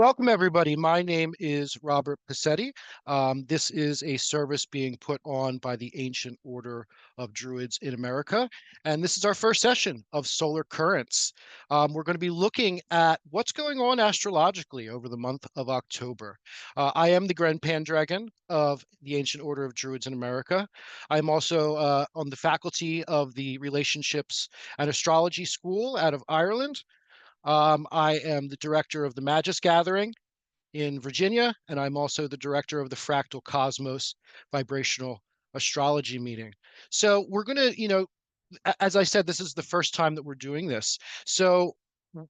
Welcome, everybody. My name is Robert Passetti. This is a service being put on by the Ancient Order of Druids in America. And this is our first session of Solar Currents. We're going to be looking at what's going on astrologically over the month of October. I am the Grand Pandragon of the Ancient Order of Druids in America. I'm also on the faculty of the Relationships and Astrology School out of Ireland. I am the director of the Magus Gathering in Virginia, and I'm also the director of the Fractal Cosmos Vibrational Astrology Meeting. So we're going to, as I said, this is the first time that we're doing this. So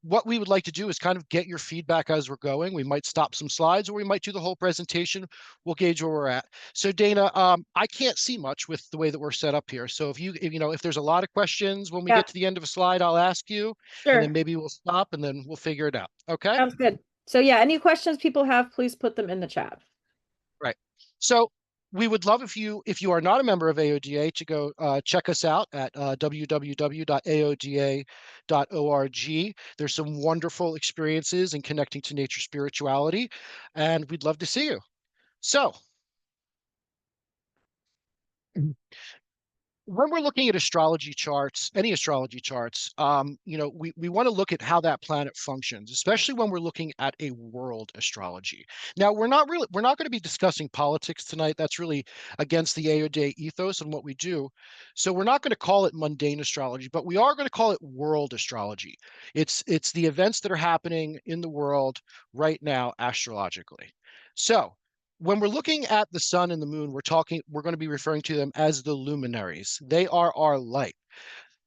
what we would like to do is kind of get your feedback as we're going. We might stop some slides or we might do the whole presentation. We'll gauge where we're at. So Dana, I can't see much with the way that we're set up here. So if there's a lot of questions when we Yeah, get to the end of a slide, I'll ask you, and then sure. maybe we'll stop and then we'll figure it out. Okay? Sounds good. So yeah, any questions people have, please put them in the chat. Right. So we would love if you are not a member of AODA to go check us out at www.aoda.org. There's some wonderful experiences in connecting to nature spirituality, and we'd love to see you. So when we're looking at astrology charts, any astrology charts, we want to look at how that planet functions, especially when we're looking at a world astrology. Now, we're not going to be discussing politics tonight. That's really against the AODA ethos and what we do. So we're not going to call it mundane astrology, but we are going to call it world astrology. It's the events that are happening in the world right now astrologically. So when we're looking at the sun and the moon, we're going to be referring to them as the luminaries. They are our light.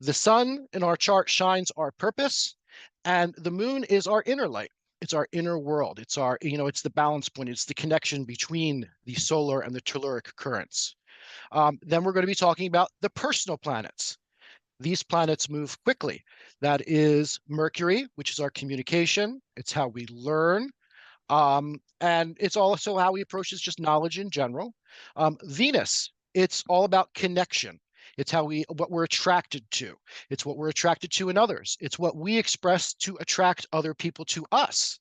The sun in our chart shines our purpose, and the moon is our inner light. It's our inner world. It's the balance point. It's the connection between the solar and the telluric currents. Then we're going to be talking about the personal planets. These planets move quickly. That is Mercury, which is our communication. It's how we learn. And it's also how he approaches just knowledge in general. Venus, it's all about connection. It's what we're attracted to. It's what we're attracted to in others. It's what we express to attract other people to us.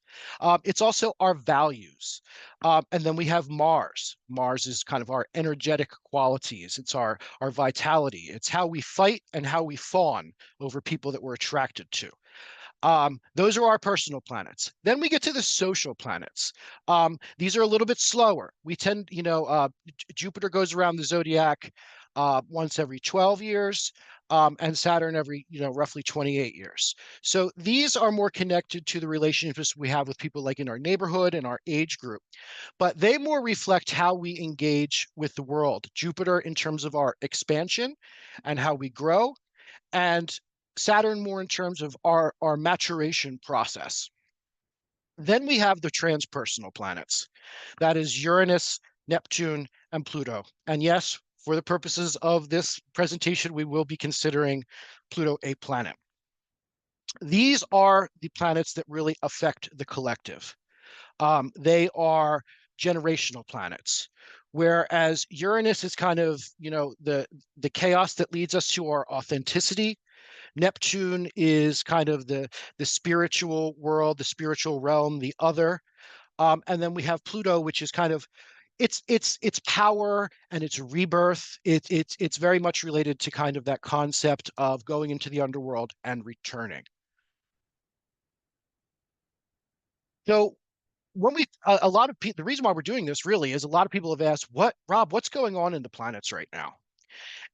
It's also our values. And then we have Mars. Mars is kind of our energetic qualities. It's our vitality. It's how we fight and how we fawn over people that we're attracted to. Those are our personal planets. Then we get to the social planets. These are a little bit slower. Jupiter goes around the zodiac once every 12 years, and Saturn every, roughly 28 years. So these are more connected to the relationships we have with people like in our neighborhood and our age group, but they more reflect how we engage with the world. Jupiter in terms of our expansion and how we grow, and Saturn more in terms of our maturation process. Then we have the transpersonal planets. That is Uranus, Neptune, and Pluto. And yes, for the purposes of this presentation, we will be considering Pluto a planet. These are the planets that really affect the collective. They are generational planets, whereas Uranus is kind of, the chaos that leads us to our authenticity. Neptune is kind of the spiritual world, the spiritual realm, the other. And then we have Pluto, which is kind of it's power and its rebirth. It's very much related to kind of that concept of going into the underworld and returning. So a lot of people, the reason why we're doing this really is a lot of people have asked, Rob, what's going on in the planets right now?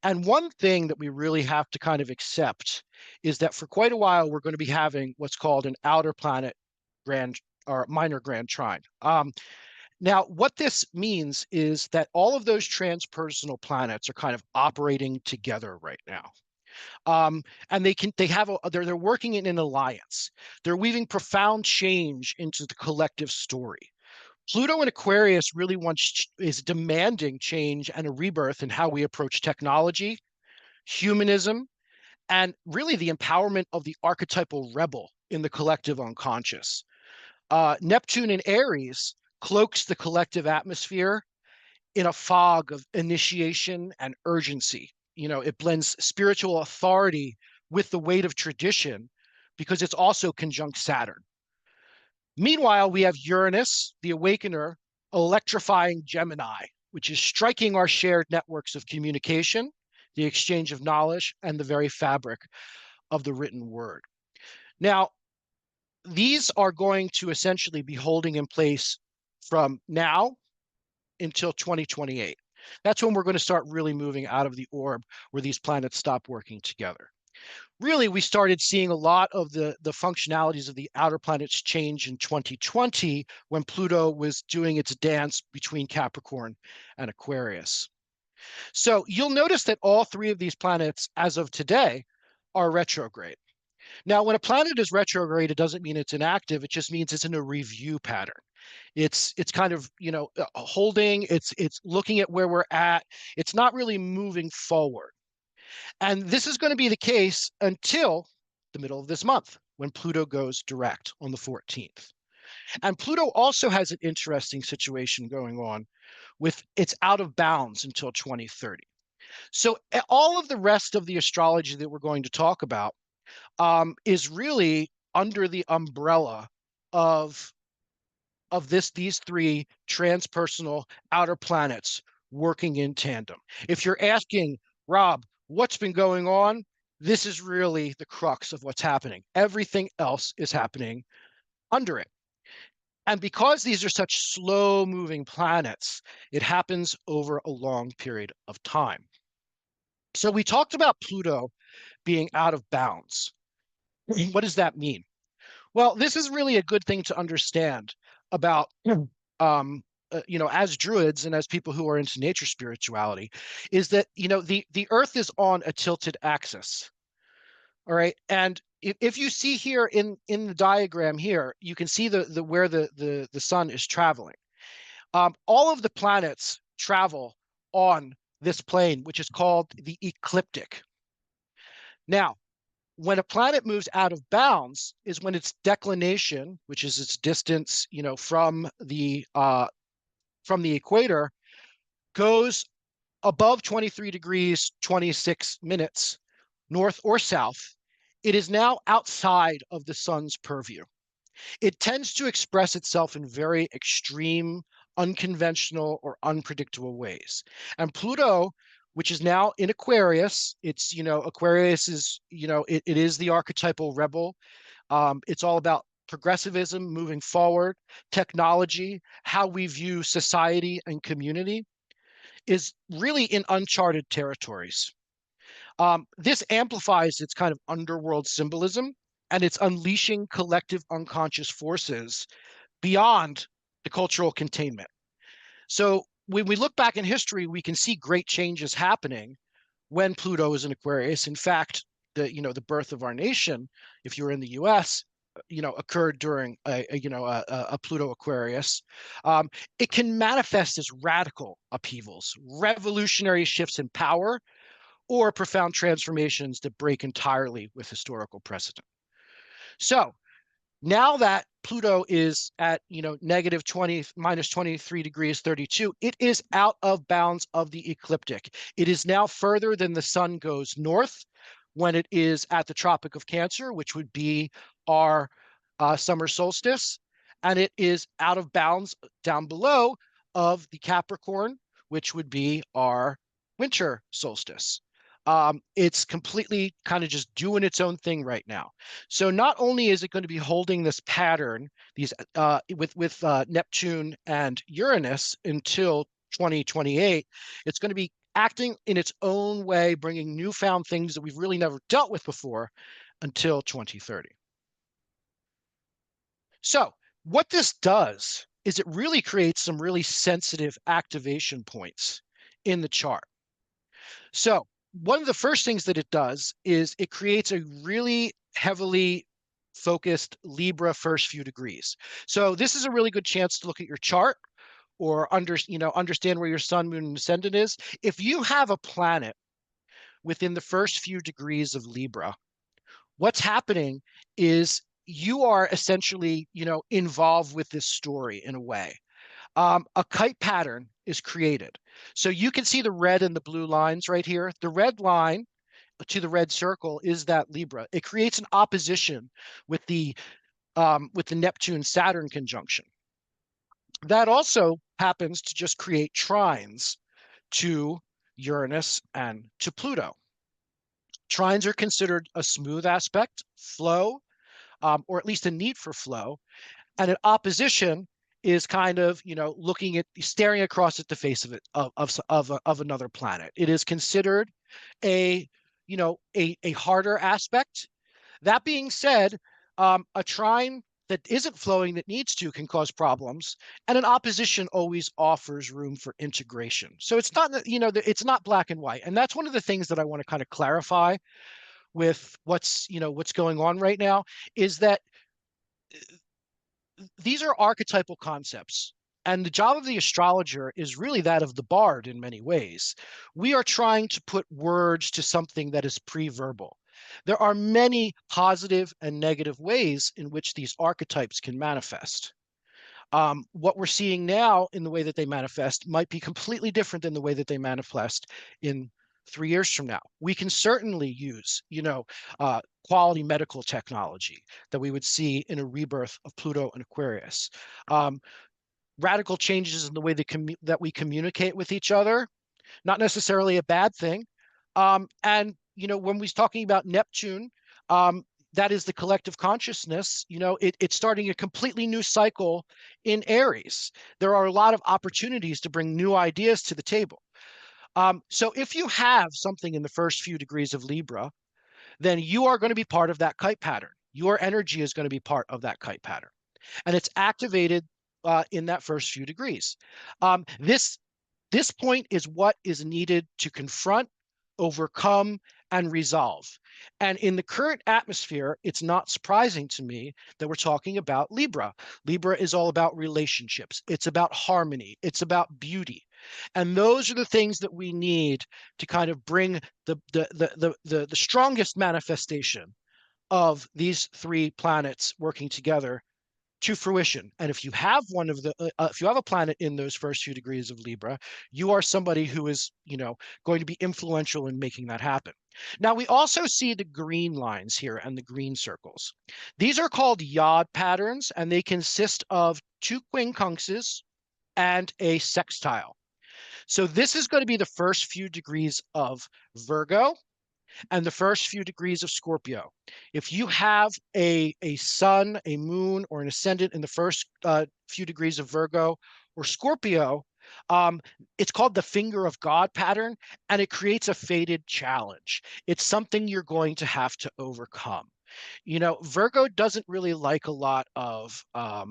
And one thing that we really have to kind of accept is that for quite a while, we're going to be having what's called an outer planet grand or minor grand trine. Now, what this means is that all of those transpersonal planets are kind of operating together right now. And they're working in an alliance. They're weaving profound change into the collective story. Pluto in Aquarius really is demanding change and a rebirth in how we approach technology, humanism, and really the empowerment of the archetypal rebel in the collective unconscious. Neptune in Aries cloaks the collective atmosphere in a fog of initiation and urgency. It blends spiritual authority with the weight of tradition because it's also conjunct Saturn. Meanwhile, we have Uranus, the awakener, electrifying Gemini, which is striking our shared networks of communication, the exchange of knowledge, and the very fabric of the written word. Now, these are going to essentially be holding in place from now until 2028. That's when we're going to start really moving out of the orb where these planets stop working together. Really, we started seeing a lot of the functionalities of the outer planets change in 2020 when Pluto was doing its dance between Capricorn and Aquarius. So you'll notice that all three of these planets, as of today, are retrograde. Now, when a planet is retrograde, it doesn't mean it's inactive. It just means it's in a review pattern. It's kind of, holding, it's looking at where we're at. It's not really moving forward. And this is going to be the case until the middle of this month when Pluto goes direct on the 14th. And Pluto also has an interesting situation going on with it's out of bounds until 2030. So all of the rest of the astrology that we're going to talk about is really under the umbrella of these three transpersonal outer planets working in tandem. If you're asking, Rob, what's been going on? This is really the crux of what's happening. Everything else is happening under it. And because these are such slow moving planets, it happens over a long period of time. So we talked about Pluto being out of bounds. What does that mean? Well, this is really a good thing to understand about, as Druids and as people who are into nature spirituality, is that, the Earth is on a tilted axis. All right. And if you see here in the diagram here, you can see the where the sun is traveling. All of the planets travel on this plane, which is called the ecliptic. Now, when a planet moves out of bounds is when its declination, which is its distance, from the equator, goes above 23 degrees 26 minutes north or south. It is now outside of the sun's purview. It tends to express itself in very extreme, unconventional, or unpredictable ways. And Pluto, which is now in Aquarius, Aquarius is, it is the archetypal rebel. It's all about progressivism, moving forward, technology, how we view society and community, is really in uncharted territories. This amplifies its kind of underworld symbolism, and it's unleashing collective unconscious forces beyond the cultural containment. So when we look back in history, we can see great changes happening when Pluto is in Aquarius. In fact, the birth of our nation, if you were in the U.S., occurred during a Pluto Aquarius. It can manifest as radical upheavals, revolutionary shifts in power, or profound transformations that break entirely with historical precedent. So now that Pluto is at negative 20 minus 23 degrees 32, it is out of bounds of the ecliptic. It is now further than the sun goes north when it is at the Tropic of Cancer, which would be our summer solstice, and it is out of bounds down below of the Capricorn, which would be our winter solstice. It's completely kind of just doing its own thing right now. So not only is it going to be holding this pattern, these with Neptune and Uranus until 2028, it's going to be acting in its own way, bringing newfound things that we've really never dealt with before until 2030. So what this does is it really creates some really sensitive activation points in the chart. So one of the first things that it does is it creates a really heavily focused Libra first few degrees. So this is a really good chance to look at your chart or understand where your sun, moon, and ascendant is. If you have a planet within the first few degrees of Libra, what's happening is you are essentially, involved with this story in a way. A kite pattern is created. So you can see the red and the blue lines right here. The red line to the red circle is that Libra. It creates an opposition with the with the Neptune-Saturn conjunction. That also happens to just create trines to Uranus and to Pluto. Trines are considered a smooth aspect, flow, or at least a need for flow. And an opposition is kind of, looking at, staring across at the face of it, of another planet. It is considered a, a harder aspect. That being said, a trine that isn't flowing that needs to can cause problems, and an opposition always offers room for integration. So it's not, it's not black and white, and that's one of the things that I want to kind of clarify with what's going on right now, is that these are archetypal concepts. And the job of the astrologer is really that of the bard in many ways. We are trying to put words to something that is pre-verbal. There are many positive and negative ways in which these archetypes can manifest. What we're seeing now in the way that they manifest might be completely different than the way that they manifest in 3 years from now. We can certainly use, quality medical technology that we would see in a rebirth of Pluto and Aquarius. Radical changes in the way that we communicate with each other, not necessarily a bad thing. And when we're talking about Neptune, that is the collective consciousness. It's starting a completely new cycle in Aries. There are a lot of opportunities to bring new ideas to the table. So if you have something in the first few degrees of Libra, then you are going to be part of that kite pattern. Your energy is going to be part of that kite pattern, and it's activated in that first few degrees. This point is what is needed to confront, overcome, and resolve. And in the current atmosphere, it's not surprising to me that we're talking about Libra. Libra is all about relationships. It's about harmony. It's about beauty. And those are the things that we need to kind of bring the strongest manifestation of these three planets working together to fruition. And if you have if you have a planet in those first few degrees of Libra, you are somebody who is, going to be influential in making that happen. Now, we also see the green lines here and the green circles. These are called yod patterns, and they consist of two quincunxes and a sextile. So this is going to be the first few degrees of Virgo and the first few degrees of Scorpio. If you have a sun, a moon, or an ascendant in the first few degrees of Virgo or Scorpio, it's called the finger of God pattern, and it creates a fated challenge. It's something you're going to have to overcome. Virgo doesn't really like a lot of, a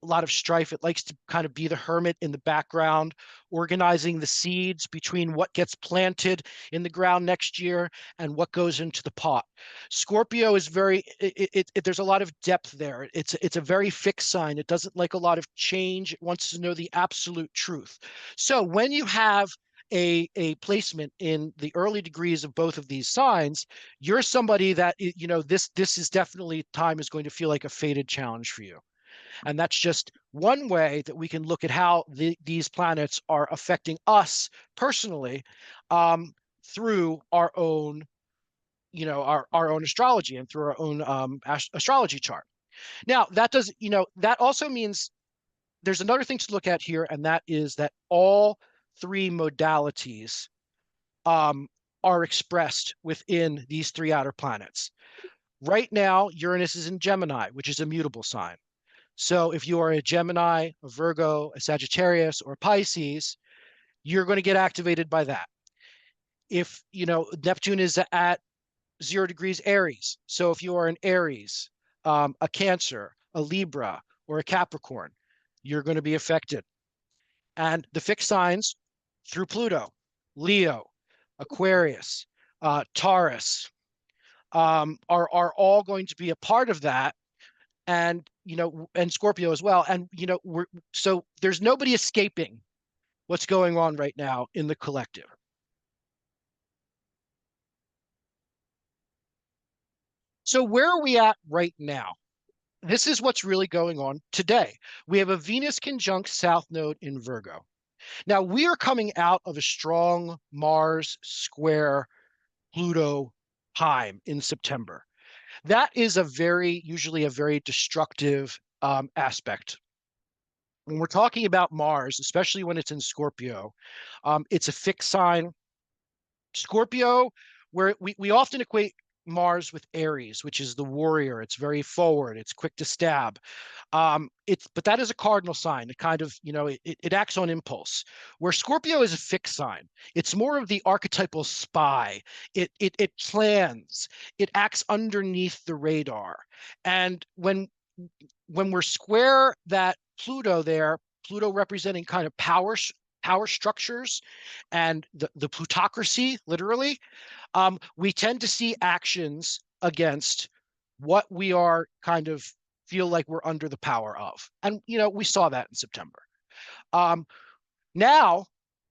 lot of strife. It likes to kind of be the hermit in the background, organizing the seeds between what gets planted in the ground next year and what goes into the pot. Scorpio is there's a lot of depth there. It's a very fixed sign. It doesn't like a lot of change. It wants to know the absolute truth. So when you have a placement in the early degrees of both of these signs, you're somebody that, this is definitely, time is going to feel like a fated challenge for you. And that's just one way that we can look at how these planets are affecting us personally, through our own, our own astrology and through our own astrology chart. Now, that also means there's another thing to look at here, and that is that all three modalities are expressed within these three outer planets. Right now, Uranus is in Gemini, which is a mutable sign. So if you are a Gemini, a Virgo, a Sagittarius, or a Pisces, you're going to get activated by that. If, Neptune is at 0 degrees Aries. So if you are an Aries, a Cancer, a Libra, or a Capricorn, you're going to be affected. And the fixed signs through Pluto, Leo, Aquarius, Taurus, are all going to be a part of that, and and Scorpio as well. And so there's nobody escaping what's going on right now in the collective. So where are we at right now? This is what's really going on today. We have a Venus conjunct South Node in Virgo. Now, we are coming out of a strong Mars square Pluto time in September. That is usually a very destructive aspect. When we're talking about Mars, especially when it's in Scorpio, it's a fixed sign. Scorpio, where we often equate Mars with Aries, which is the warrior. It's very forward. It's quick to stab. But that is a cardinal sign. It kind of, it acts on impulse. Where Scorpio is a fixed sign. It's more of the archetypal spy. It plans. It acts underneath the radar. And when we're square that Pluto there, Pluto representing kind of power structures and the plutocracy, literally, we tend to see actions against what we are kind of feel like we're under the power of. And, we saw that in September. Um, Now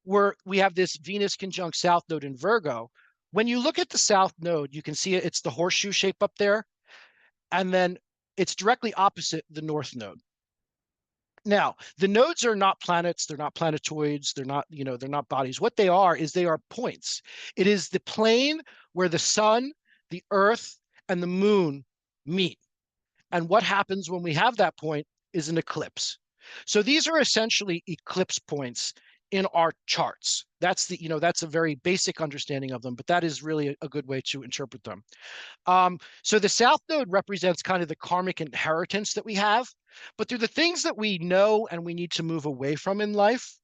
we have this Venus conjunct South Node in Virgo. When you look at the South Node, you can see it's the horseshoe shape up there. And then it's directly opposite the North Node. Now, the nodes are not planets, they're not planetoids, they're not bodies. What they are is they are points. It is the plane where the sun, the earth, and the moon meet. And what happens when we have that point is an eclipse. So these are essentially eclipse points in our charts. That's a very basic understanding of them, but that is really a good way to interpret them. So the South Node represents kind of the karmic inheritance that we have, but they're the things that we know and we need to move away from in life.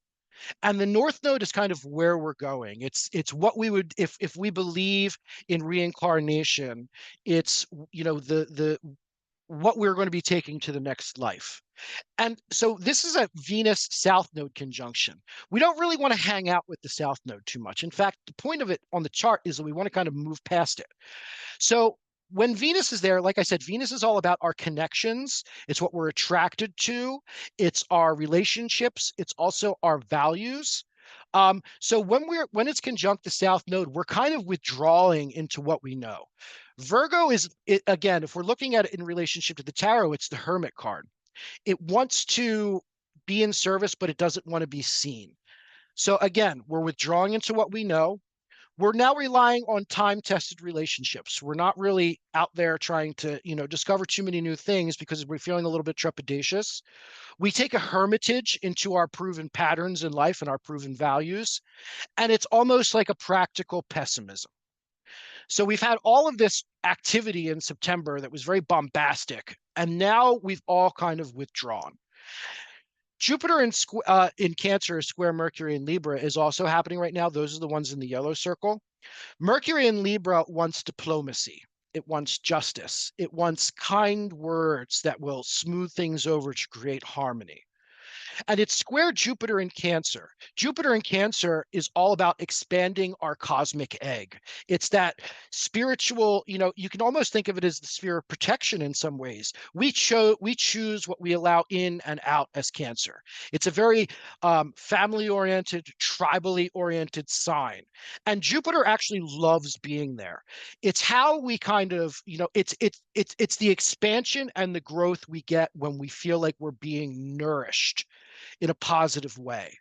And the North Node is kind of where we're going. It's what we would if we believe in reincarnation. It's the what we're going to be taking to the next life. And so this is a Venus South Node conjunction. We don't really want to hang out with the South Node too much. In fact, the point of it on the chart is that we want to kind of move past it. So when Venus is there, like I said, Venus is all about our connections. It's what we're attracted to. It's our relationships. It's also our values. So when it's conjunct the South Node, we're kind of withdrawing into what we know. Virgo again, if we're looking at it in relationship to the tarot, it's the Hermit card. It wants to be in service, but it doesn't want to be seen. So again, we're withdrawing into what we know. We're now relying on time-tested relationships. We're not really out there trying to, discover too many new things because we're feeling a little bit trepidatious. We take a hermitage into our proven patterns in life and our proven values, and it's almost like a practical pessimism. So we've had all of this activity in September that was very bombastic, and now we've all kind of withdrawn. Jupiter in Cancer, square Mercury in Libra, is also happening right now. Those are the ones in the yellow circle. Mercury in Libra wants diplomacy. It wants justice. It wants kind words that will smooth things over to create harmony. And it's square Jupiter in Cancer. Jupiter in Cancer is all about expanding our cosmic egg. It's that spiritual, you can almost think of it as the sphere of protection in some ways. We choose what we allow in and out as Cancer. It's a very family-oriented, tribally oriented sign. And Jupiter actually loves being there. It's how we kind of, it's the expansion and the growth we get when we feel like we're being nourished in a positive way.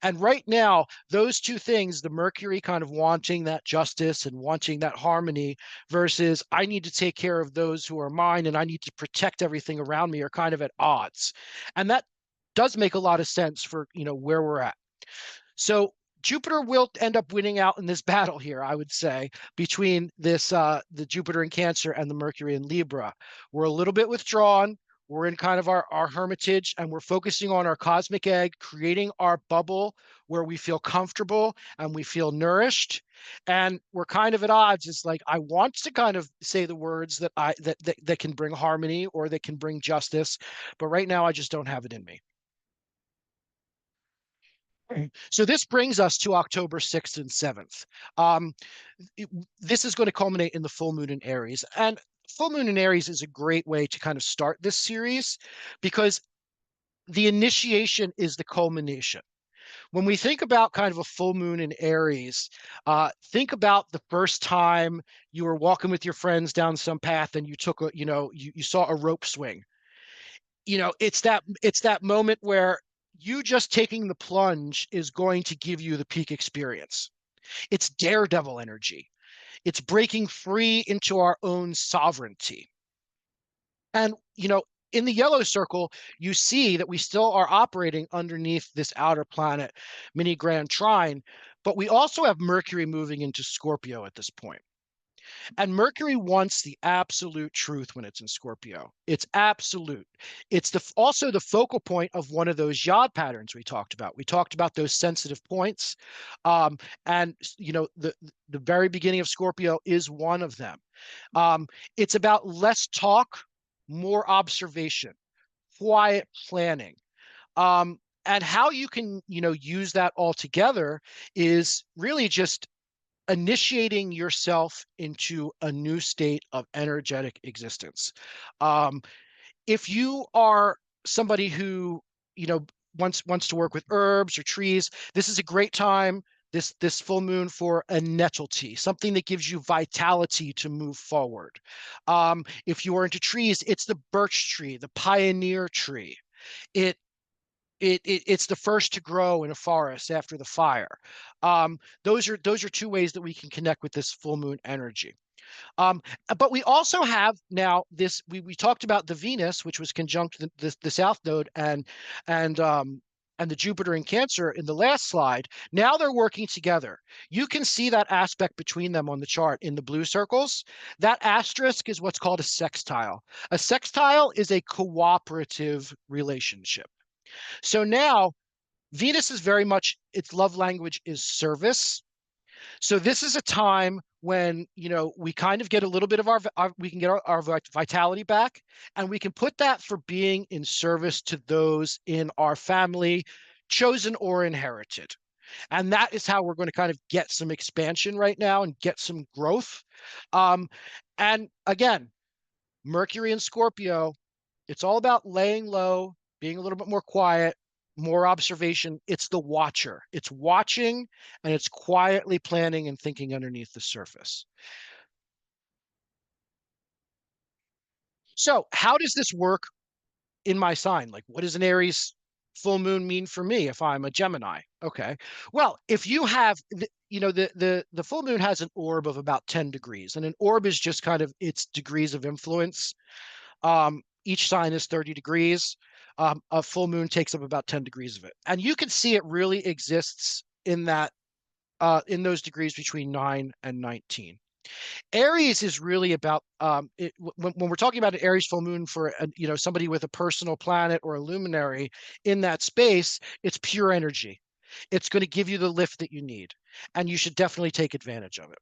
And right now, those two things, the Mercury kind of wanting that justice and wanting that harmony versus I need to take care of those who are mine and I need to protect everything around me, are kind of at odds. And that does make a lot of sense for, where we're at. So Jupiter will end up winning out in this battle here, I would say, between the Jupiter in Cancer and the Mercury in Libra. We're a little bit withdrawn. We're in kind of our hermitage, and we're focusing on our cosmic egg, creating our bubble where we feel comfortable and we feel nourished. And we're kind of at odds. It's like I want to kind of say the words that can bring harmony or that can bring justice, but right now I just don't have it in me. So this brings us to October 6th and 7th. Um, this is going to culminate in the full moon in Aries. And full moon in Aries is a great way to kind of start this series because the initiation is the culmination. When we think about kind of a full moon in Aries, think about the first time you were walking with your friends down some path and you took you saw a rope swing. It's that moment where you just taking the plunge is going to give you the peak experience. It's daredevil energy. It's breaking free into our own sovereignty. And, in the yellow circle, you see that we still are operating underneath this outer planet mini grand trine, but we also have Mercury moving into Scorpio at this point. And Mercury wants the absolute truth when it's in Scorpio. It's absolute. It's also the focal point of one of those yod patterns we talked about. We talked about those sensitive points. And the very beginning of Scorpio is one of them. It's about less talk, more observation, quiet planning. And how you can, use that all together is really just initiating yourself into a new state of energetic existence. Um, if you are somebody who, you know, wants to work with herbs or trees, this is a great time. This full moon for a nettle tea, something that gives you vitality to move forward. If you are into trees, it's the birch tree, the pioneer tree. It it's the first to grow in a forest after the fire. Those are two ways that we can connect with this full moon energy. Um, but we also have now this. We talked about the Venus, which was conjunct the South Node and um, and the Jupiter in Cancer in the last slide. Now they're working together. You can see that aspect between them on the chart in the blue circles. That asterisk is what's called a sextile. A sextile is a cooperative relationship. So now Venus is very much, its love language is service. So this is a time when, we kind of get a little bit of we can get our vitality back, and we can put that for being in service to those in our family, chosen or inherited. And that is how we're going to kind of get some expansion right now and get some growth. Um, and again, Mercury and Scorpio, it's all about laying low, being a little bit more quiet, more observation. It's the watcher. It's watching and it's quietly planning and thinking underneath the surface. So, how does this work in my sign? Like, what does an Aries full moon mean for me if I'm a Gemini? Okay. Well, if you have the full moon has an orb of about 10 degrees, and an orb is just kind of its degrees of influence. Each sign is 30 degrees. A full moon takes up about 10 degrees of it. And you can see it really exists in those degrees between 9 and 19. Aries is really about when we're talking about an Aries full moon for somebody with a personal planet or a luminary in that space, it's pure energy. It's going to give you the lift that you need, and you should definitely take advantage of it.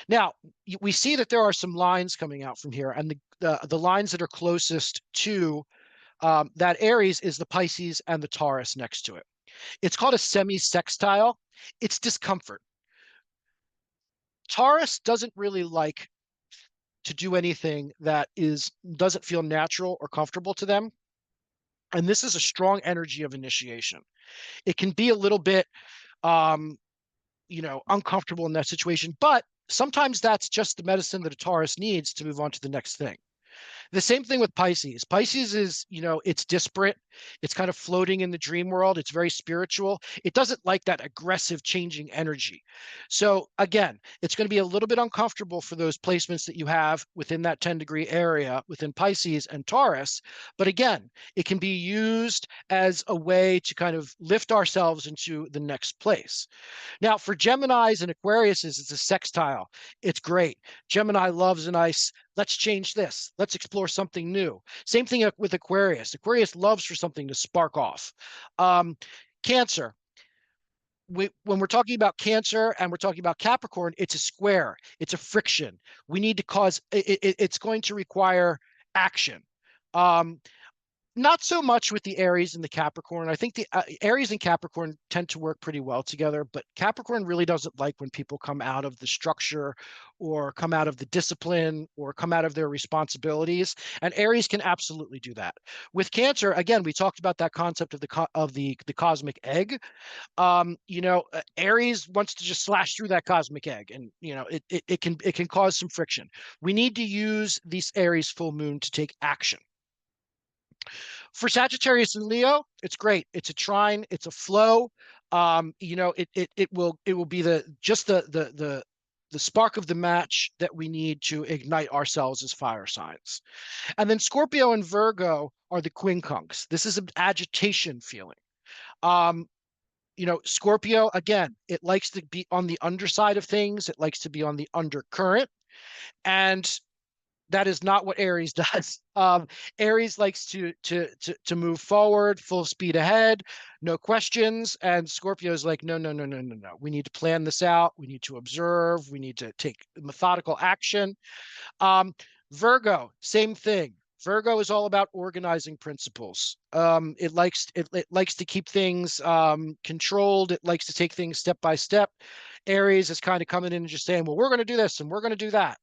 Now, we see that there are some lines coming out from here, and the lines that are closest to that Aries is the Pisces and the Taurus next to it. It's called a semi-sextile. It's discomfort. Taurus doesn't really like to do anything that doesn't feel natural or comfortable to them. And this is a strong energy of initiation. It can be a little bit um, uncomfortable in that situation, but sometimes that's just the medicine that a Taurus needs to move on to the next thing. The same thing with Pisces. Pisces is, it's disparate. It's kind of floating in the dream world. It's very spiritual. It doesn't like that aggressive changing energy. So again, it's going to be a little bit uncomfortable for those placements that you have within that 10-degree area within Pisces and Taurus. But again, it can be used as a way to kind of lift ourselves into the next place. Now, for Geminis and Aquariuses, it's a sextile. It's great. Gemini loves a nice, let's change this. Let's explore something new. Same thing with Aquarius. Aquarius loves for something to spark off. Cancer. When we're talking about Cancer and we're talking about Capricorn, it's a square. It's a friction. We need to it's going to require action. Um, Not so much with the Aries and the Capricorn. I think the Aries and Capricorn tend to work pretty well together, but Capricorn really doesn't like when people come out of the structure or come out of the discipline or come out of their responsibilities. And Aries can absolutely do that. With Cancer, again, we talked about that concept of the cosmic egg. Aries wants to just slash through that cosmic egg, and it can cause some friction. We need to use this Aries full moon to take action. For Sagittarius and Leo, it's great. It's a trine. It's a flow. It will be the the spark of the match that we need to ignite ourselves as fire signs. And then Scorpio and Virgo are the quincunx. This is an agitation feeling. Um, Scorpio, again, it likes to be on the underside of things. It likes to be on the undercurrent. And that is not what Aries does. Aries likes to move forward, full speed ahead, no questions. And Scorpio is like, no, no, no, no, no, no. We need to plan this out. We need to observe. We need to take methodical action. Um, Virgo, same thing. Virgo is all about organizing principles. It likes to keep things controlled. It likes to take things step by step. Aries is kind of coming in and just saying, "Well, we're going to do this and we're going to do that."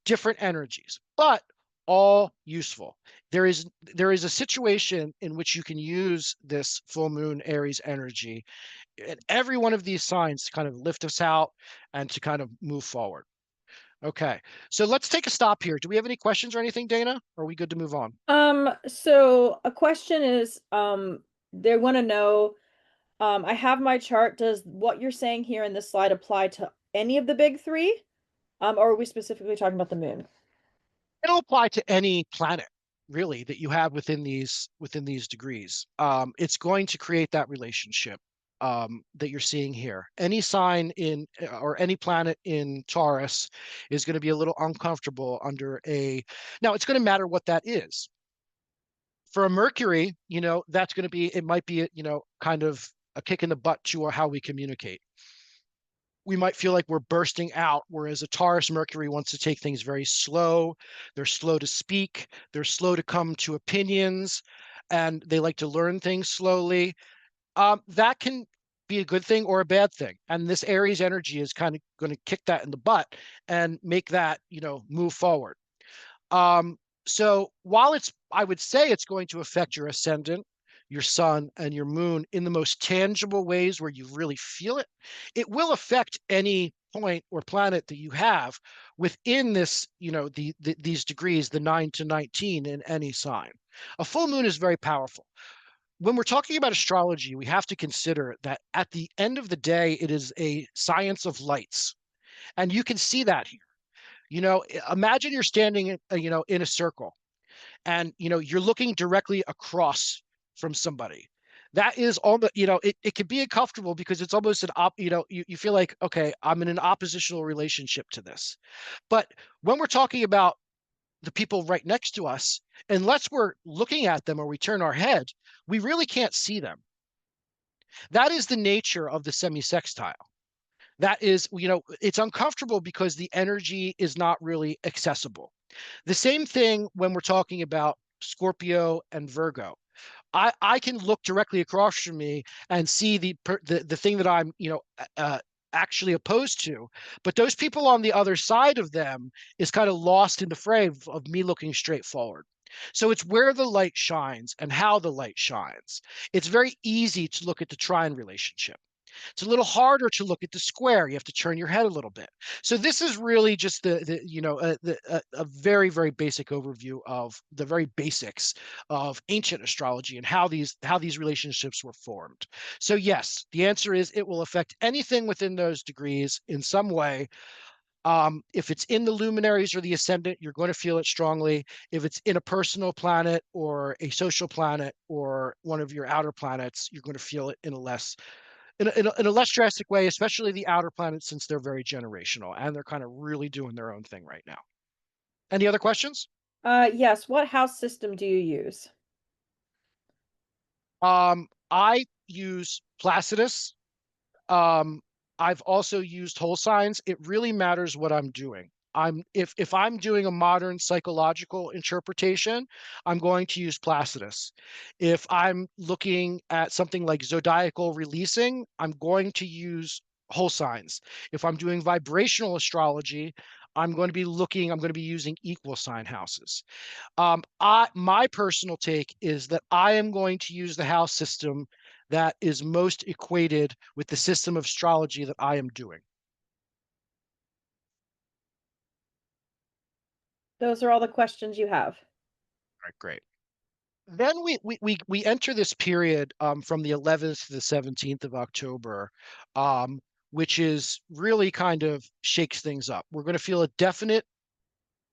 Different energies, but all useful. There is a situation in which you can use this full moon Aries energy in every one of these signs to kind of lift us out and to kind of move forward. Okay, so let's take a stop here. Do we have any questions or anything, Dana? Or are we good to move on? So a question is, they want to know, I have my chart. Does what you're saying here in this slide apply to any of the big three? Or are we specifically talking about the moon? It'll apply to any planet really that you have within these degrees. It's going to create that relationship that you're seeing here. Any sign in or any planet in Taurus is going to be a little uncomfortable under a. Now it's going to matter what that is. For a Mercury, that's going to be. It might be, kind of a kick in the butt to how we communicate. We might feel like we're bursting out, whereas a Taurus Mercury wants to take things very slow. They're slow to speak, they're slow to come to opinions, and they like to learn things slowly. That can be a good thing or a bad thing. And this Aries energy is kind of going to kick that in the butt and make that, move forward. So while I would say it's going to affect your ascendant, your sun, and your moon in the most tangible ways where you really feel it, it will affect any point or planet that you have within this, these degrees, the 9 to 19 in any sign. A full moon is very powerful. When we're talking about astrology, we have to consider that at the end of the day, it is a science of lights. And you can see that here. Imagine you're standing in a circle and you're looking directly across from somebody. That is all the it can be uncomfortable because it's almost you feel like, okay, I'm in an oppositional relationship to this. But when we're talking about the people right next to us, unless we're looking at them or we turn our head, we really can't see them. That is the nature of the semi-sextile. That is, it's uncomfortable because the energy is not really accessible. The same thing when we're talking about Scorpio and Virgo. I can look directly across from me and see the thing that I'm actually opposed to, but those people on the other side of them is kind of lost in the fray of me looking straight forward. So it's where the light shines and how the light shines. It's very easy to look at the trine relationship. It's a little harder to look at the square. You have to turn your head a little bit. So this is really just a very, very basic overview of the very basics of ancient astrology and how these relationships were formed. So yes, the answer is it will affect anything within those degrees in some way. If it's in the luminaries or the ascendant, you're going to feel it strongly. If it's in a personal planet or a social planet or one of your outer planets, you're going to feel it in a less drastic way, especially the outer planets, since they're very generational and they're kind of really doing their own thing right now. Any other questions? Yes. What house system do you use? I use Placidus. Um, I've also used whole signs. It really matters what I'm doing. If I'm doing a modern psychological interpretation, I'm going to use Placidus. If I'm looking at something like zodiacal releasing, I'm going to use whole signs. If I'm doing vibrational astrology, I'm going to be using equal sign houses. My personal take is that I am going to use the house system that is most equated with the system of astrology that I am doing. Those are all the questions you have. All right, great. Then we enter this period from the 11th to the 17th of October, which is really kind of shakes things up. We're going to feel a definite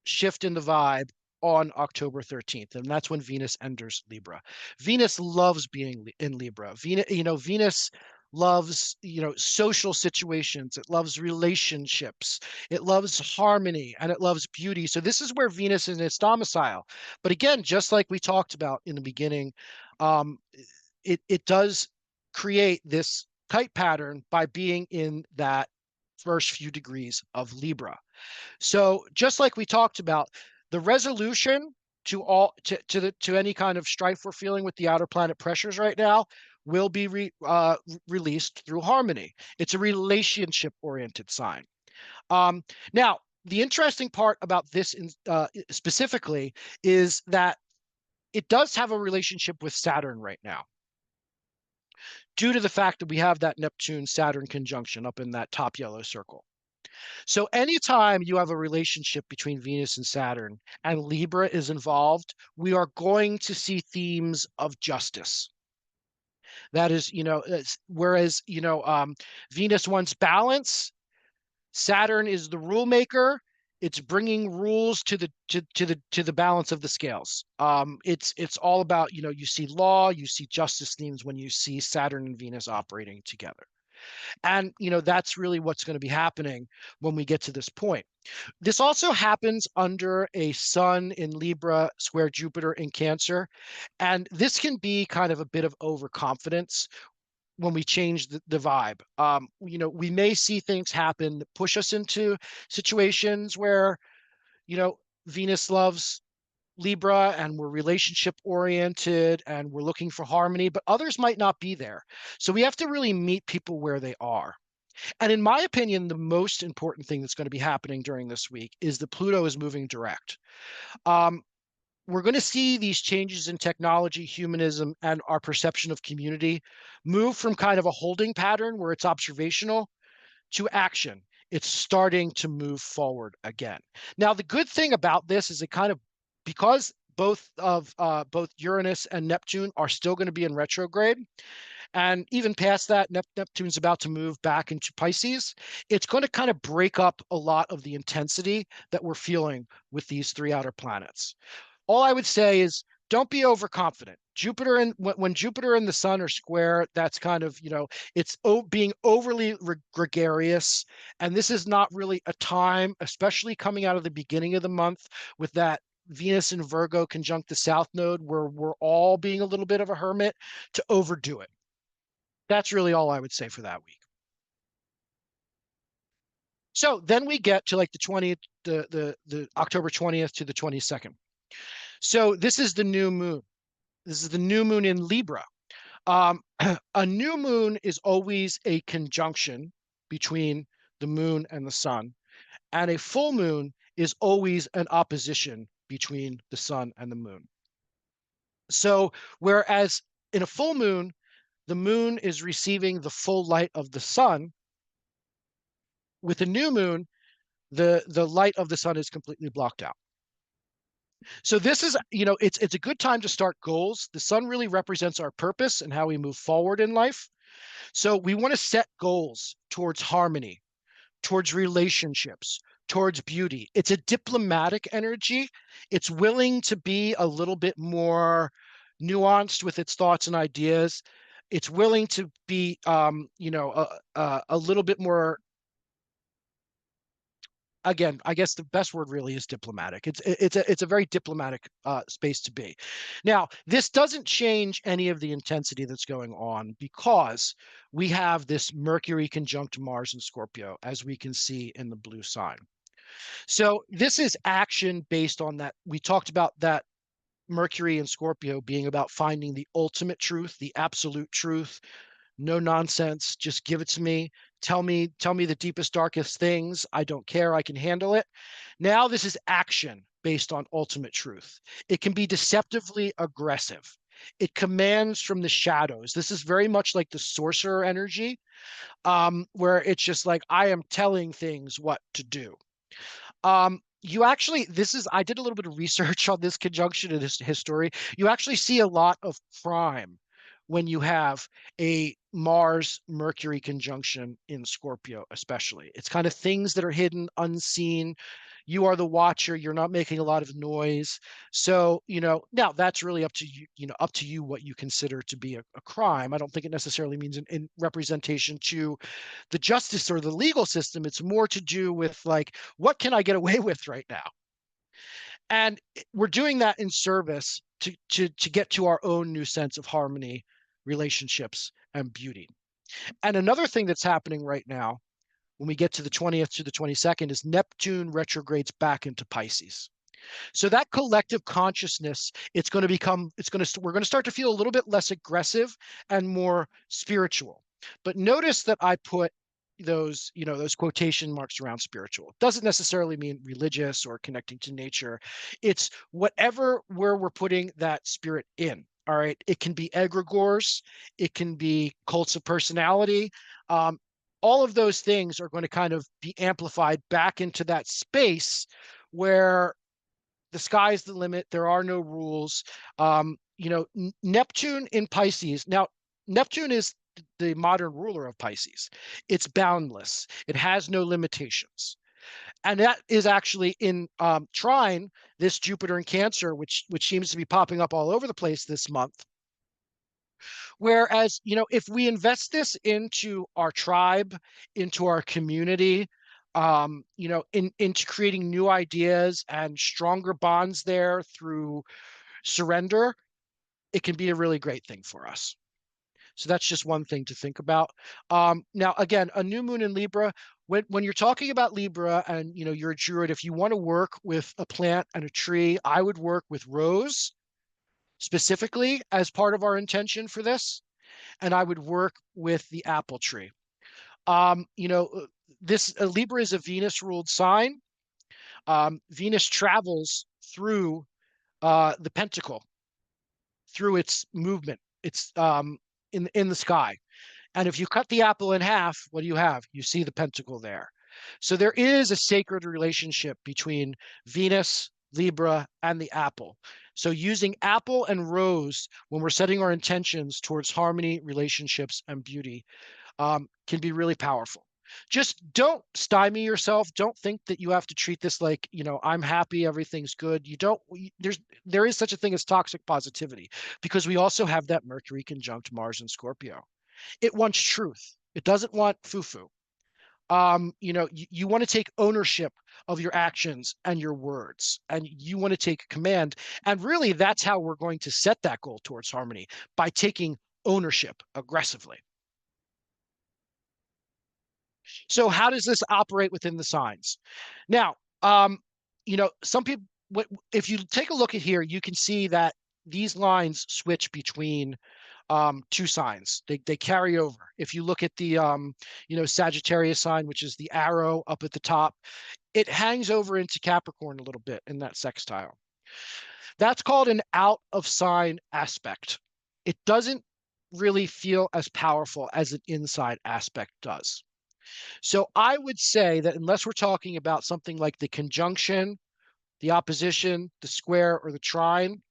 shift in the vibe on October 13th, and that's when Venus enters Libra. Venus loves being in Libra. Venus loves, social situations. It loves relationships. It loves harmony and it loves beauty. So this is where Venus is in its domicile. But again, just like we talked about in the beginning, um, it does create this kite pattern by being in that first few degrees of Libra. So just like we talked about, the resolution to any kind of strife we're feeling with the outer planet pressures right now will be released through harmony. It's a relationship oriented sign. Um, Now, the interesting part about this specifically is that it does have a relationship with Saturn right now, due to the fact that we have that Neptune Saturn conjunction up in that top yellow circle. So anytime you have a relationship between Venus and Saturn and Libra is involved, we are going to see themes of justice. That is, whereas, Venus wants balance, Saturn is the rule maker. It's bringing rules to the balance of the scales. It's all about, you see law, you see justice themes when you see Saturn and Venus operating together. And that's really what's going to be happening when we get to this point. This also happens under a sun in Libra square Jupiter in Cancer. And this can be kind of a bit of overconfidence when we change the vibe. We may see things happen that push us into situations where, Venus loves Libra and we're relationship oriented and we're looking for harmony, but others might not be there. So we have to really meet people where they are. And in my opinion, the most important thing that's going to be happening during this week is that Pluto is moving direct. Um, we're going to see these changes in technology, humanism, and our perception of community move from kind of a holding pattern where it's observational to action. It's starting to move forward again. Now, the good thing about this is because both Uranus and Neptune are still going to be in retrograde, and even past that, Neptune's about to move back into Pisces. It's going to kind of break up a lot of the intensity that we're feeling with these three outer planets. All I would say is don't be overconfident. Jupiter and when Jupiter and the Sun are square, that's kind of, it's being overly gregarious. And this is not really a time, especially coming out of the beginning of the month with that Venus in Virgo conjunct the South Node, where we're all being a little bit of a hermit, to overdo it. That's really all I would say for that week. So then we get to like the 20th, the October 20th to the 22nd. So this is the new moon. This is the new moon in Libra. A new moon is always a conjunction between the moon and the sun, and a full moon is always an opposition between the sun and the moon. So whereas in a full moon, the moon is receiving the full light of the sun, with a new moon, the light of the sun is completely blocked out. So this is, it's a good time to start goals. The sun really represents our purpose and how we move forward in life. So we want to set goals towards harmony, towards relationships, towards beauty. It's a diplomatic energy. It's willing to be a little bit more nuanced with its thoughts and ideas. It's willing to be, a little bit more. Again, I guess the best word really is diplomatic. It's a very diplomatic space to be. Now, this doesn't change any of the intensity that's going on because we have this Mercury conjunct Mars in Scorpio, as we can see in the blue sign. So this is action based on that. We talked about that Mercury in Scorpio being about finding the ultimate truth, the absolute truth, no nonsense, just give it to me. Tell me the deepest, darkest things. I don't care. I can handle it. Now this is action based on ultimate truth. It can be deceptively aggressive. It commands from the shadows. This is very much like the sorcerer energy, where it's just like, I am telling things what to do. You actually, I did a little bit of research on this conjunction in this history. You actually see a lot of crime when you have a Mars Mercury conjunction in Scorpio, especially. It's kind of things that are hidden, unseen. You are the watcher, you're not making a lot of noise. So, now that's really up to you, up to you what you consider to be a crime. I don't think it necessarily means in representation to the justice or the legal system. It's more to do with like, what can I get away with right now? And we're doing that in service to get to our own new sense of harmony, relationships, and beauty. And another thing that's happening right now, when we get to the 20th to the 22nd, is Neptune retrogrades back into Pisces. So that collective consciousness, we're going to start to feel a little bit less aggressive and more spiritual. But notice that I put those quotation marks around spiritual. It doesn't necessarily mean religious or connecting to nature. It's whatever where we're putting that spirit in. All right. It can be egregores. It can be cults of personality. All of those things are going to kind of be amplified back into that space where the sky's the limit. There are no rules. Neptune in Pisces. Now, Neptune is the modern ruler of Pisces. It's boundless. It has no limitations. And that is actually in trine this Jupiter in Cancer, which seems to be popping up all over the place this month. Whereas, if we invest this into our tribe, into our community, into creating new ideas and stronger bonds there through surrender, it can be a really great thing for us. So that's just one thing to think about. Now, again, a new moon in Libra, when you're talking about Libra and, you're a Druid, if you want to work with a plant and a tree, I would work with rose specifically as part of our intention for this. And I would work with the apple tree. Um, you know, uh, this Libra is a Venus ruled sign. Venus travels through the pentacle, through its movement. It's in the sky. And if you cut the apple in half, what do you have? You see the pentacle there. So there is a sacred relationship between Venus, Libra, and the apple. So using apple and rose when we're setting our intentions towards harmony, relationships, and beauty can be really powerful. Just don't stymie yourself. Don't think that you have to treat this like, I'm happy, everything's good. You don't, there is such a thing as toxic positivity because we also have that Mercury conjunct Mars and Scorpio. It wants truth. It doesn't want foo-foo. You want to take ownership of your actions and your words, and you want to take command. And really, that's how we're going to set that goal towards harmony, by taking ownership aggressively. So how does this operate within the signs? Now, some people, if you take a look at here, you can see that these lines switch between two signs. They carry over. If you look at the Sagittarius sign, which is the arrow up at the top, it hangs over into Capricorn a little bit in that sextile. That's called an out of sign aspect. It doesn't really feel as powerful as an inside aspect does. So I would say that unless we're talking about something like the conjunction, the opposition, the square, or the trine,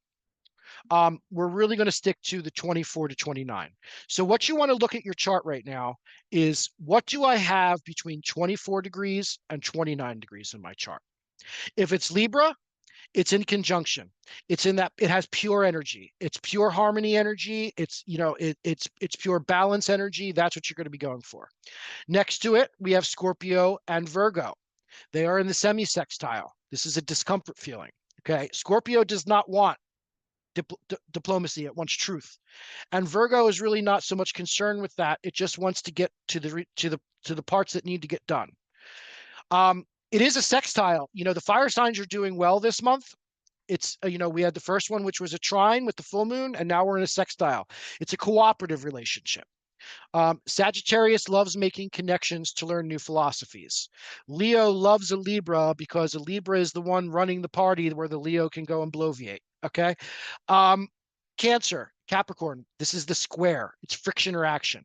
we're really going to stick to the 24 to 29. So what you want to look at your chart right now is, what do I have between 24 degrees and 29 degrees in my chart? If it's Libra, it's in conjunction. It's in that it has pure energy. It's pure harmony energy. It's pure balance energy. That's what you're going to be going for. Next to it, we have Scorpio and Virgo. They are in the semi-sextile. This is a discomfort feeling. Okay. Scorpio does not want diplomacy. It wants truth. And Virgo is really not so much concerned with that. It just wants to get to the parts that need to get done. It is a sextile. The fire signs are doing well this month. It's, we had the first one, which was a trine with the full moon, and now we're in a sextile. It's a cooperative relationship. Sagittarius loves making connections to learn new philosophies. Leo loves a Libra because a Libra is the one running the party where the Leo can go and bloviate. Okay. Cancer, Capricorn, this is the square. It's friction or action.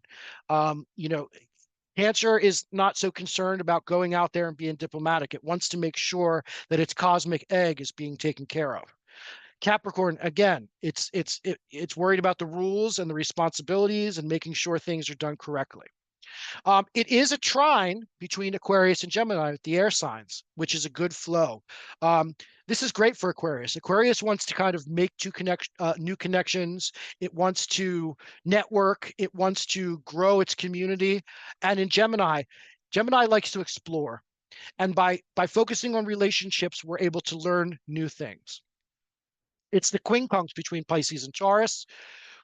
Cancer is not so concerned about going out there and being diplomatic. It wants to make sure that its cosmic egg is being taken care of. Capricorn, again, it's worried about the rules and the responsibilities and making sure things are done correctly. It is a trine between Aquarius and Gemini, the air signs, which is a good flow. Um, this is great for Aquarius. Aquarius wants to kind of make new connections. It wants to network. It wants to grow its community. And in Gemini, Gemini likes to explore. And by focusing on relationships, we're able to learn new things. It's the quincunx between Pisces and Taurus,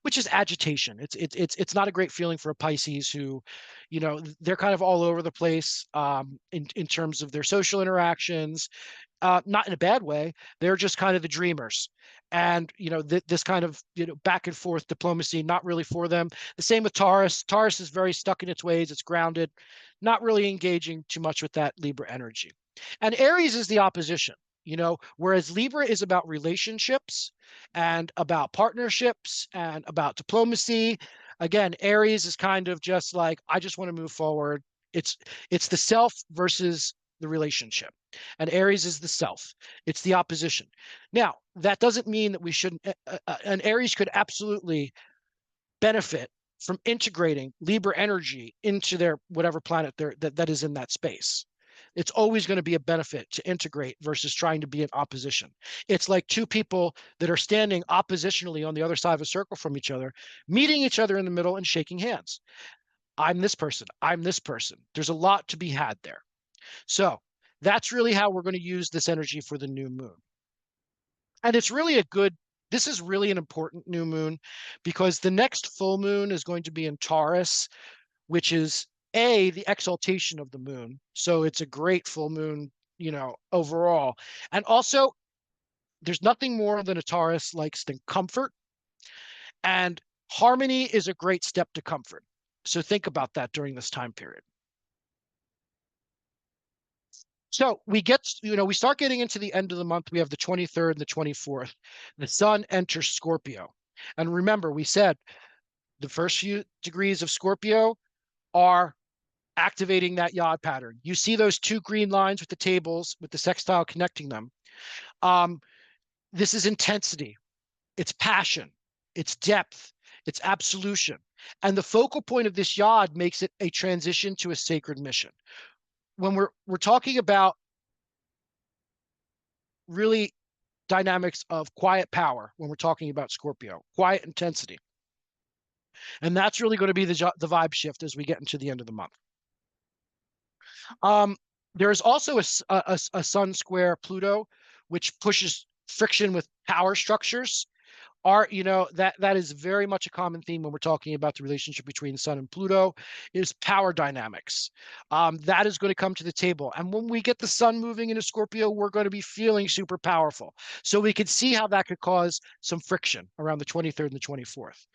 which is agitation. It's not a great feeling for a Pisces who, they're kind of all over the place in terms of their social interactions, not in a bad way. They're just kind of the dreamers. And this kind of back and forth diplomacy, not really for them. The same with Taurus. Taurus is very stuck in its ways. It's grounded, not really engaging too much with that Libra energy. And Aries is the opposition. Whereas Libra is about relationships and about partnerships and about diplomacy. Again, Aries is kind of just like, I just want to move forward. It's the self versus the relationship. And Aries is the self. It's the opposition. Now, that doesn't mean that we shouldn't, and Aries could absolutely benefit from integrating Libra energy into their whatever planet that is in that space. It's always going to be a benefit to integrate versus trying to be in opposition. It's like two people that are standing oppositionally on the other side of a circle from each other, meeting each other in the middle and shaking hands. I'm this person. I'm this person. There's a lot to be had there. So that's really how we're going to use this energy for the new moon. And this is really an important new moon because the next full moon is going to be in Taurus, which is the exaltation of the moon. So it's a great full moon, overall. And also, there's nothing more than a Taurus likes than comfort. And harmony is a great step to comfort. So think about that during this time period. So we start getting into the end of the month. We have the 23rd and the 24th. The sun enters Scorpio. And remember, we said the first few degrees of Scorpio are activating that yod pattern. You see those two green lines with the tables, with the sextile connecting them. This is intensity. It's passion. It's depth. It's absolution. And the focal point of this yod makes it a transition to a sacred mission. When we're talking about really dynamics of quiet power, when we're talking about Scorpio, quiet intensity. And that's really going to be the vibe shift as we get into the end of the month. There's also a Sun square Pluto, which pushes friction with power structures. That is very much a common theme when we're talking about the relationship between Sun and Pluto is power dynamics. That is going to come to the table. And when we get the Sun moving into Scorpio, we're going to be feeling super powerful. So we could see how that could cause some friction around the 23rd and the 24th.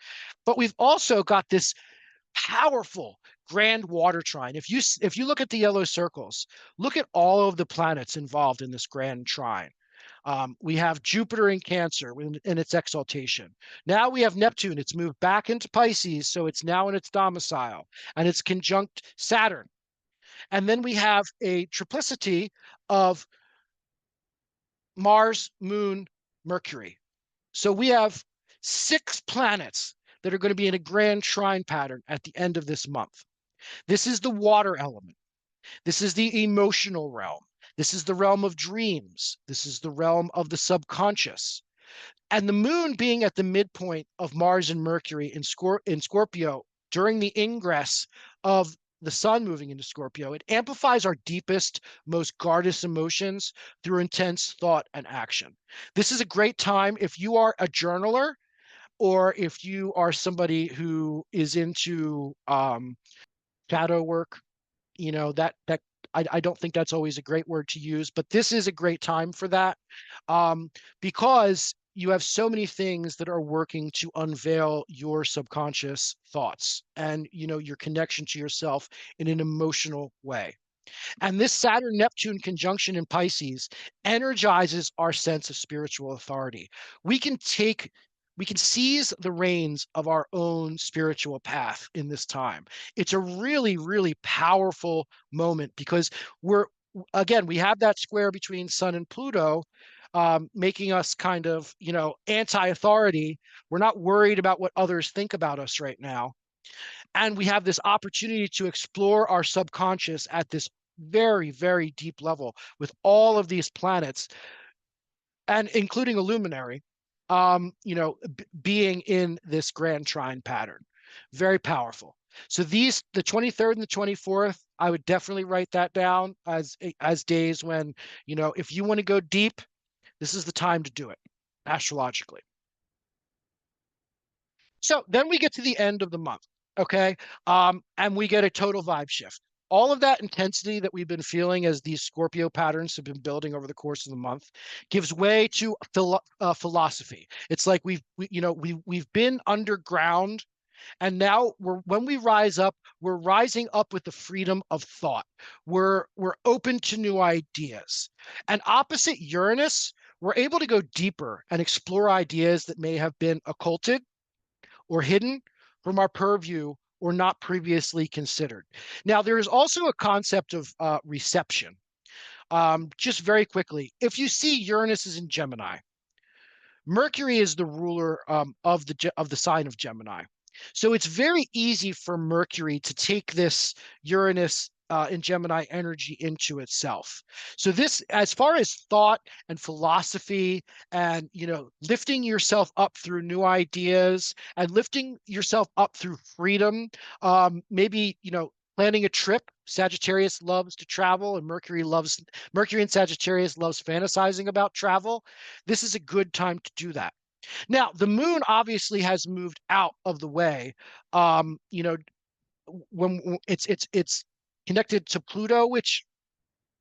But we've also got this powerful grand water trine. If you look at the yellow circles, look at all of the planets involved in this grand trine. We have Jupiter in Cancer in its exaltation. Now we have Neptune. It's moved back into Pisces, so it's now in its domicile, and it's conjunct Saturn. And then we have a triplicity of Mars, Moon, Mercury. So we have 6 planets that are going to be in a grand trine pattern at the end of this month. This is the water element. This is the emotional realm. This is the realm of dreams. This is the realm of the subconscious. And the moon being at the midpoint of Mars and Mercury in Scorpio during the ingress of the sun moving into Scorpio, it amplifies our deepest, most guarded emotions through intense thought and action. This is a great time if you are a journaler or if you are somebody who is into shadow work. That I don't think that's always a great word to use, but this is a great time for that, because you have so many things that are working to unveil your subconscious thoughts and your connection to yourself in an emotional way. And this Saturn Neptune conjunction in Pisces energizes our sense of spiritual authority. We can seize the reins of our own spiritual path in this time. It's a really, really powerful moment because we have that square between Sun and Pluto. making us kind of, anti-authority. We're not worried about what others think about us right now. And we have this opportunity to explore our subconscious at this very, very deep level with all of these planets, and including a luminary, being in this grand trine pattern. Very powerful. So the 23rd and the 24th, I would definitely write that down as days when, if you want to go deep, this is the time to do it astrologically. So then we get to the end of the month, okay? And we get a total vibe shift. All of that intensity that we've been feeling as these Scorpio patterns have been building over the course of the month gives way to philosophy. It's like we've been underground, and now when we rise up, we're rising up with the freedom of thought. We're open to new ideas. And opposite Uranus, we're able to go deeper and explore ideas that may have been occulted or hidden from our purview or not previously considered. Now, there is also a concept of reception. Just very quickly, if you see Uranus is in Gemini, Mercury is the ruler of the sign of Gemini. So it's very easy for Mercury to take this Uranus in Gemini energy into itself. So this, as far as thought and philosophy and, lifting yourself up through new ideas and lifting yourself up through freedom, maybe, planning a trip. Sagittarius loves to travel, and Mercury and Sagittarius loves fantasizing about travel. This is a good time to do that. Now, the moon obviously has moved out of the way. When it's connected to Pluto, which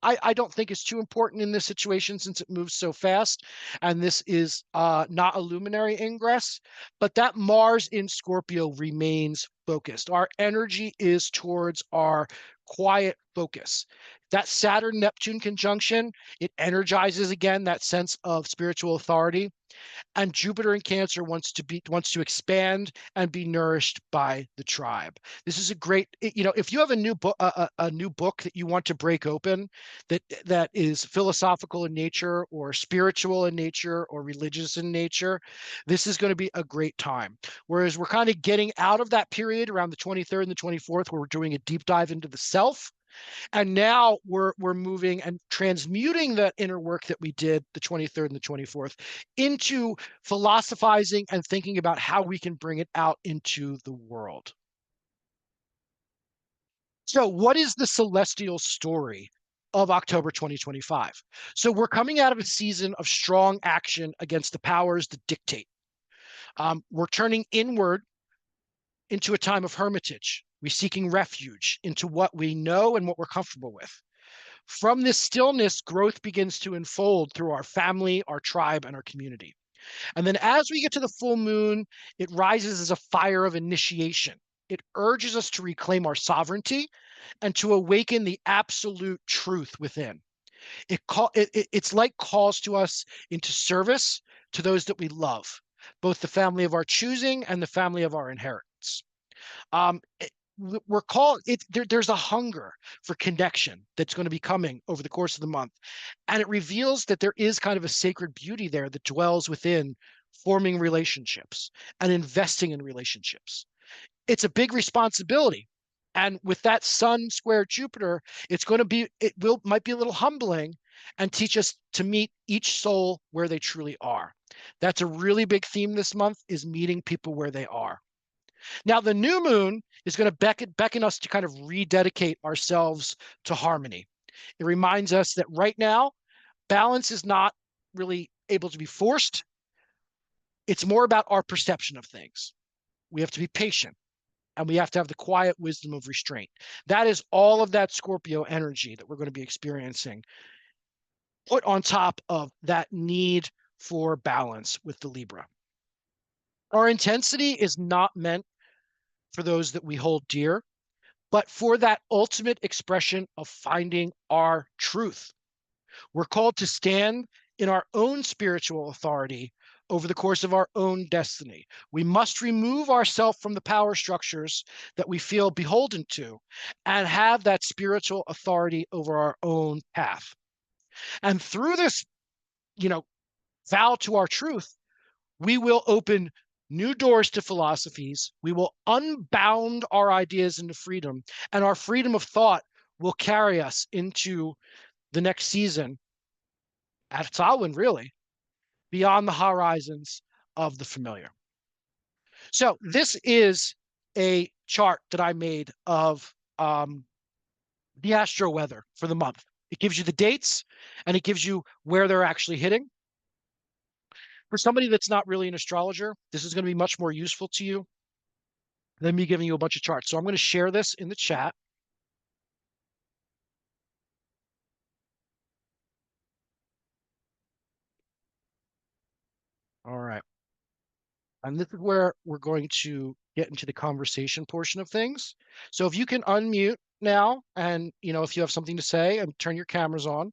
I don't think is too important in this situation since it moves so fast, and this is not a luminary ingress, but that Mars in Scorpio remains focused. Our energy is towards our quiet focus. That Saturn-Neptune conjunction, it energizes again that sense of spiritual authority, and Jupiter in Cancer wants to expand and be nourished by the tribe. This is a great, if you have a new book, a new book that you want to break open, that is philosophical in nature or spiritual in nature or religious in nature, this is going to be a great time. Whereas we're kind of getting out of that period around the 23rd and the 24th, where we're doing a deep dive into the self. And now we're moving and transmuting that inner work that we did the 23rd and the 24th into philosophizing and thinking about how we can bring it out into the world. So what is the celestial story of October 2025? So we're coming out of a season of strong action against the powers that dictate. We're turning inward into a time of hermitage. We're seeking refuge into what we know and what we're comfortable with. From this stillness, growth begins to unfold through our family, our tribe, and our community. And then as we get to the full moon, it rises as a fire of initiation. It urges us to reclaim our sovereignty and to awaken the absolute truth within. It's like calls to us into service to those that we love, both the family of our choosing and the family of our inheritance. Um, we're called there's a hunger for connection that's going to be coming over the course of the month, and it reveals that there is kind of a sacred beauty there that dwells within forming relationships and investing in relationships. It's a big responsibility, and with that Sun square Jupiter, might be a little humbling and teach us to meet each soul where they truly are. That's a really big theme this month, is meeting people where they are. Now, the new moon is going to beckon us to kind of rededicate ourselves to harmony. It reminds us that right now, balance is not really able to be forced. It's more about our perception of things. We have to be patient, and we have to have the quiet wisdom of restraint. That is all of that Scorpio energy that we're going to be experiencing, put on top of that need for balance with the Libra. Our intensity is not meant for those that we hold dear, but for that ultimate expression of finding our truth. We're called to stand in our own spiritual authority over the course of our own destiny. We must remove ourselves from the power structures that we feel beholden to and have that spiritual authority over our own path. And through this, vow to our truth, we will open new doors to philosophies. We will unbound our ideas into freedom, and our freedom of thought will carry us into the next season at Samhain, really, beyond the horizons of the familiar. So this is a chart that I made of the astro weather for the month. It gives you the dates and it gives you where they're actually hitting. For somebody that's not really an astrologer, this is going to be much more useful to you than me giving you a bunch of charts. So I'm going to share this in the chat. All right. And this is where we're going to get into the conversation portion of things. So if you can unmute now and, if you have something to say and turn your cameras on.